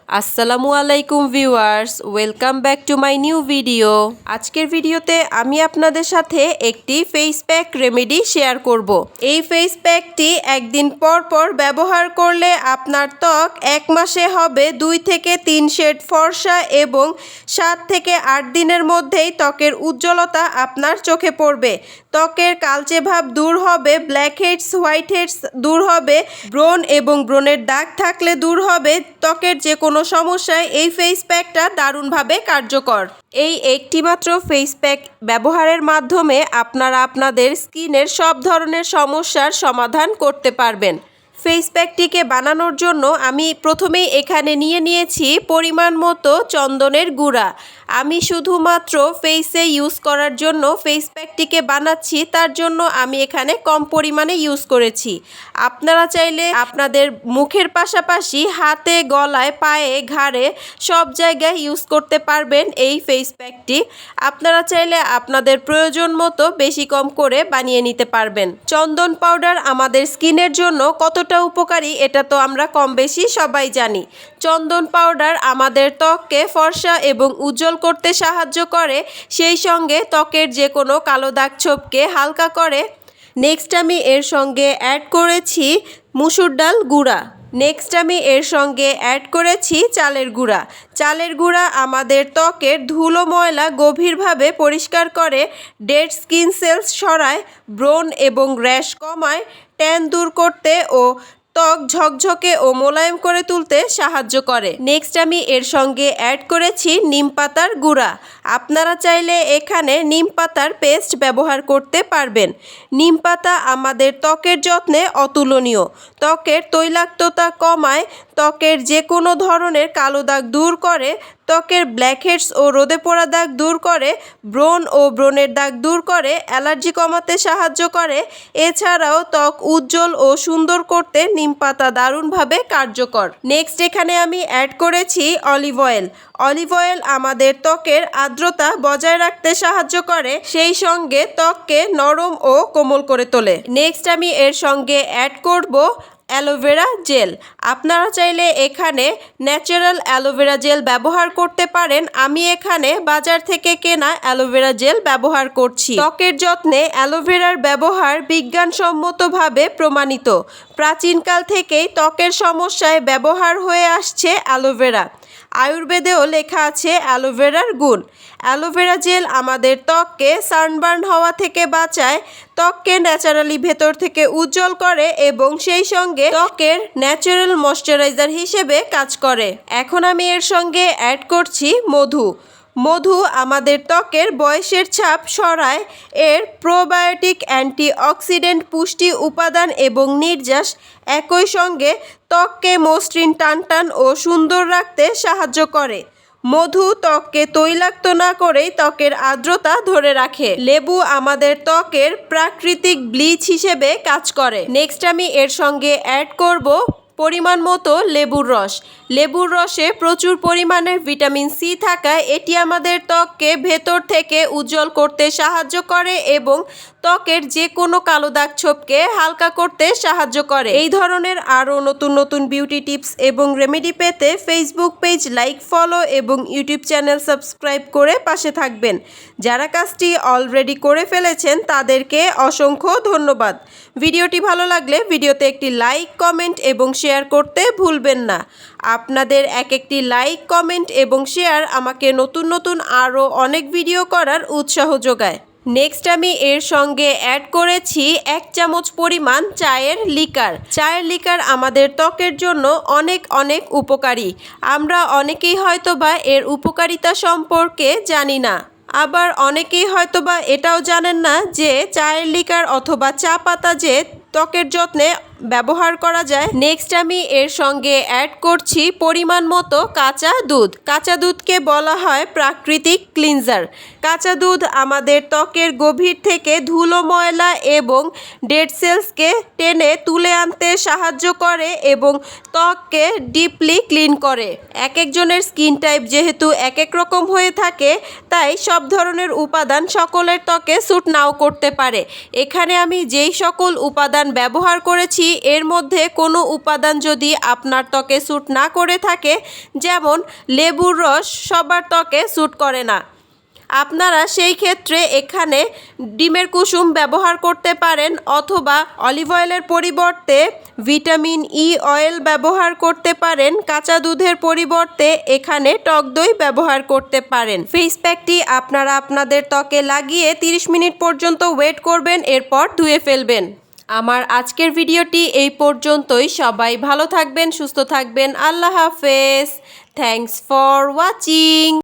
আসসালামু আলাইকুম viewers, welcome back to my new video. আজকের ভিডিওতে আমি আপনাদের সাথে একটি ফেস প্যাক রেমেডি শেয়ার করব। এই ফেস প্যাকটি একদিন পর পর ব্যবহার করলে আপনার ত্বক এক মাসে হবে 2 থেকে 3 শেড ফর্সা এবং 7 থেকে 8 দিনের মধ্যেই ত্বকের উজ্জ্বলতা আপনার চোখে পড়বে। ত্বকের কালচে ভাব দূর হবে, ব্ল্যাক হেডস হোয়াইট হেডস দূর হবে, ব্রণ এবং ব্রণের দাগ থাকলে দূর হবে। ত্বকের যে কোনো সমস্যায় এই ফেস প্যাকটা দারুণভাবে কার্যকর। এই একটিমাত্র ফেস প্যাক ব্যবহারের মাধ্যমে আপনারা আপনাদের স্কিনের সব ধরনের সমস্যার সমাধান করতে পারবেন। ফেস প্যাকটিকে বানানোর জন্য আমি প্রথমেই এখানে নিয়েছি পরিমাণ মতো চন্দনের গুঁড়া। আমি শুধুমাত্র ফেসে ইউজ করার জন্য ফেস প্যাকটিকে বানাচ্ছি, তার জন্য আমি এখানে কম পরিমাণে ইউজ করেছি। আপনারা চাইলে আপনাদের মুখের পাশাপাশি হাতে, গলায়, পায়ে, ঘাড়ে সব জায়গায় ইউজ করতে পারবেন এই ফেস প্যাকটি। আপনারা চাইলে আপনাদের প্রয়োজন মতো বেশি কম করে বানিয়ে নিতে পারবেন। চন্দন পাউডার আমাদের স্কিনের জন্য কতটা উপকারী এটা তো আমরা কম বেশি সবাই জানি। চন্দন পাউডার আমাদের ত্বককে ফর্সা এবং উজ্জ্বল করতে সাহায্য করে, সেই সঙ্গে ত্বকের যে কোনো কালো দাগ ছোপকে হালকা করে। নেক্সট আমি এর সঙ্গে অ্যাড করেছি মুসুর ডাল গুঁড়া। নেক্সট আমি এর সঙ্গে অ্যাড করেছি চালের গুঁড়া। চালের গুঁড়া আমাদের ত্বকের ধুলো ময়লা গভীরভাবে পরিষ্কার করে, ডেড স্কিন সেলস সরায়, ব্রণ এবং র্যাশ কমায়, ট্যান দূর করতে ও ত্বক ঝকঝকে ও মোলায়েম করে তুলতে সাহায্য করে। নেক্সট আমি এর সঙ্গে অ্যাড করেছি নিম পাতার গুঁড়া। আপনারা চাইলে এখানে নিম পাতার পেস্ট ব্যবহার করতে পারবেন। নিম পাতা আমাদের ত্বকের যত্নে অতুলনীয়। ত্বকের তৈলাক্ততা কমায়, ত্বকের যে কোনো ধরনের কালো দাগ দূর করে, ত্বকের ব্ল্যাক হেডস ও রোদে পোড়া দাগ দূর করে, ব্রণ ও ব্রণের দাগ দূর করে, অ্যালার্জি কমাতে সাহায্য করে। এছাড়াও ত্বক উজ্জ্বল ও সুন্দর করতে নিম পাতা দারুণভাবে কার্যকর। নেক্সট এখানে আমি অ্যাড করেছি অলিভ অয়েল। অলিভ অয়েল আমাদের ত্বকের আর্দ্রতা বজায় রাখতে সাহায্য করে, সেই সঙ্গে ত্বককে নরম ও কোমল করে তোলে। নেক্সট আমি এর সঙ্গে অ্যাড করব অ্যালোভেরা জেল। আপনারা চাইলে এখানে ন্যাচারাল অ্যালোভেরা জেল ব্যবহার করতে পারেন। আমি এখানে বাজার থেকে কেনা অ্যালোভেরা জেল ব্যবহার করছি। ত্বকের যত্নে অ্যালোভেরার ব্যবহার বিজ্ঞানসম্মতভাবে প্রমাণিত। প্রাচীনকাল থেকেই ত্বকের সমস্যায় ব্যবহার হয়ে আসছে অ্যালোভেরা। আয়ুর্বেদেও লেখা আছে অ্যালোভেরার গুণ। অ্যালোভেরা জেল আমাদের ত্বককে সানবার্ন হওয়া থেকে বাঁচায়, ত্বককে ন্যাচারালি ভেতর থেকে উজ্জ্বল করে এবং সেই সঙ্গে ত্বকের ন্যাচারাল ময়শ্চারাইজার হিসেবে কাজ করে। এখন আমি এর সঙ্গে অ্যাড করছি মধু। মধু আমাদের ত্বকের বয়সের ছাপ সরায়, এর প্রোবায়োটিক, অ্যান্টিঅক্সিডেন্ট, পুষ্টি উপাদান এবং নির্যাস একই সঙ্গে ত্বককে মসৃণ, টানটান ও সুন্দর রাখতে সাহায্য করে। মধু ত্বককে তৈলাক্ত না করেই ত্বকের আর্দ্রতা ধরে রাখে। লেবু আমাদের ত্বকের প্রাকৃতিক ব্লিচ হিসেবে কাজ করে। নেক্সট আমি এর সঙ্গে অ্যাড করব পরিমাণ মতো লেবুর রস। লেবুর রসে প্রচুর পরিমাণে ভিটামিন সি থাকায় এটি আমাদের ত্বককে ভেতর থেকে উজ্জ্বল করতে সাহায্য করে এবং ত্বকের যে কোনো কালো দাগ ছোপকে হালকা করতে সাহায্য করে। এই ধরনের আরও নতুন নতুন বিউটি টিপস এবং রেমেডি পেতে ফেসবুক পেজ লাইক, ফলো এবং ইউটিউব চ্যানেল সাবস্ক্রাইব করে পাশে থাকবেন। যারা কাজটি অলরেডি করে ফেলেছেন তাদেরকে অসংখ্য ধন্যবাদ। ভিডিওটি ভালো লাগলে ভিডিওতে একটি লাইক, কমেন্ট এবং শেয়ার করতে ভুলবেন না। আপনাদের একটি লাইক, কমেন্ট এবং শেয়ার আমাকে নতুন নতুন আরও অনেক ভিডিও করার উৎসাহ যোগায়। নেক্সট আমি এর সঙ্গে অ্যাড করেছি 1 চামচ পরিমাণ চায়ের লিকার। চায়ের লিকার আমাদের ত্বকের জন্য অনেক অনেক উপকারী। আমরা অনেকেই হয়তোবা এর উপকারিতা সম্পর্কে জানি না। আবার অনেকেই হয়তোবা এটাও জানেন না যে চায়ের লিকার অথবা চা পাতা যে ত্বকের যত্নে ব্যবহার করা যায়। নেক্সট আমি এর সঙ্গে অ্যাড করছি পরিমাণ মতো কাঁচা দুধ। কাঁচা দুধকে বলা হয় প্রাকৃতিক ক্লিনজার। কাঁচা দুধ আমাদের ত্বকের গভীর থেকে ধুলো, ময়লা এবং ডেড সেলসকে টেনে তুলে আনতে সাহায্য করে এবং ত্বককে ডিপলি ক্লিন করে। এক একজনের স্কিন টাইপ যেহেতু এক এক রকম হয়ে থাকে, তাই সব ধরনের উপাদান সকলের ত্বকে স্যুট নাও করতে পারে। এখানে আমি যেই সকল উপাদান ব্যবহার করেছি বলছি, এর মধ্যে কোনো উপাদান যদি আপনার ত্বকে স্যুট না করে থাকে, যেমন লেবুর রস সবার ত্বকে স্যুট করে না, আপনারা সেই ক্ষেত্রে এখানে ডিমের কুসুম ব্যবহার করতে পারেন, অথবা অলিভ অয়েলের পরিবর্তে ভিটামিন ই অয়েল ব্যবহার করতে পারেন। কাঁচা দুধের পরিবর্তে এখানে টক দই ব্যবহার করতে পারেন। ফেস প্যাকটি আপনারা আপনাদের ত্বকে লাগিয়ে 30 মিনিট পর্যন্ত ওয়েট করবেন, এরপর ধুয়ে ফেলবেন। আমার আজকের ভিডিওটি এই পর্যন্তই। সবাই ভালো থাকবেন, সুস্থ থাকবেন। আল্লাহ হাফেজ। Thanks for watching.